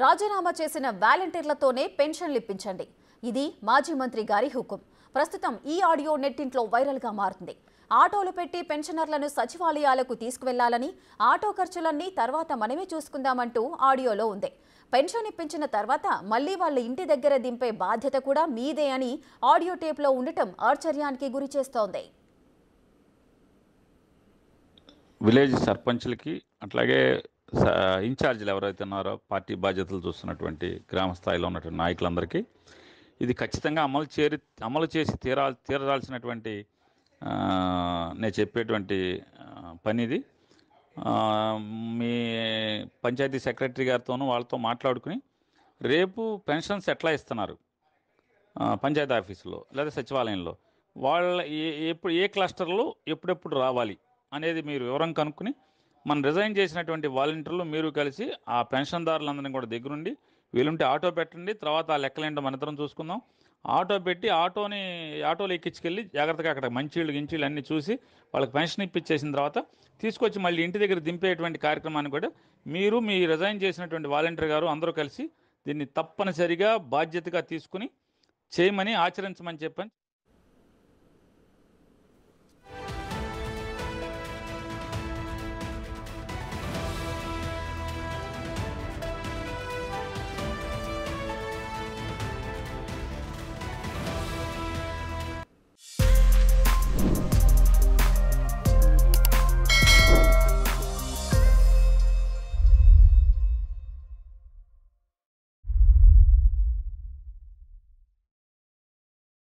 రాజీనామా చేసిన వాలంటీర్లతోనే పెన్షన్లు ఇప్పించండి. ఇది మాజీ మంత్రి గారి హుకుం. ప్రస్తుతం ఈ ఆడియో నెట్టింట్లో వైరల్గా మారుతుంది. ఆటోలు పెట్టి పెన్షనర్లను సచివాలయాలకు తీసుకువెళ్లాలని, ఆటో ఖర్చులన్నీ తర్వాత మనమే చూసుకుందామంటూ ఆడియోలో ఉంది. పెన్షన్ ఇప్పించిన తర్వాత మళ్లీ వాళ్ళ ఇంటి దగ్గర దింపే బాధ్యత కూడా మీదే అని ఆడియో టేప్లో ఉండటం ఆశ్చర్యానికి గురి చేస్తోంది. విలేజ్ సర్పంచ్లకి అట్లాగే ఇన్ఛార్జీలు ఎవరైతే ఉన్నారో పార్టీ బాధ్యతలు చూస్తున్నటువంటి గ్రామ స్థాయిలో ఉన్నటువంటి నాయకులందరికీ ఇది ఖచ్చితంగా అమలు చేసి తీరాల్సినటువంటి నేను చెప్పేటువంటి పని ఇది. మీ పంచాయతీ సెక్రటరీ గారితోనూ వాళ్ళతో మాట్లాడుకుని రేపు పెన్షన్స్ ఎట్లా ఇస్తున్నారు పంచాయతీ ఆఫీసులో లేదా సచివాలయంలో వాళ్ళ ఎప్పుడు ఏ క్లస్టర్లో ఎప్పుడెప్పుడు రావాలి అనేది మీరు వివరం కనుక్కుని మనం రిజైన్ చేసినటువంటి వాలంటీర్లు మీరు కలిసి ఆ పెన్షన్దారులందరినీ కూడా దగ్గరుండి వీలుంటే ఆటో పెట్టండి, తర్వాత ఆ లెక్కలేంటో మనిద్దరం చూసుకుందాం. ఆటో పెట్టి ఆటోలో ఎక్కించుకెళ్ళి జాగ్రత్తగా అక్కడ మంచిళ్ళు గించిళ్ళు అన్నీ చూసి వాళ్ళకి పెన్షన్ ఇప్పించేసిన తర్వాత తీసుకొచ్చి మళ్ళీ ఇంటి దగ్గర దింపేటువంటి కార్యక్రమాన్ని కూడా మీరు మీ రిజైన్ చేసినటువంటి వాలంటీర్ గారు అందరూ కలిసి దీన్ని తప్పనిసరిగా బాధ్యతగా తీసుకుని చేయమని ఆచరించమని చెప్పని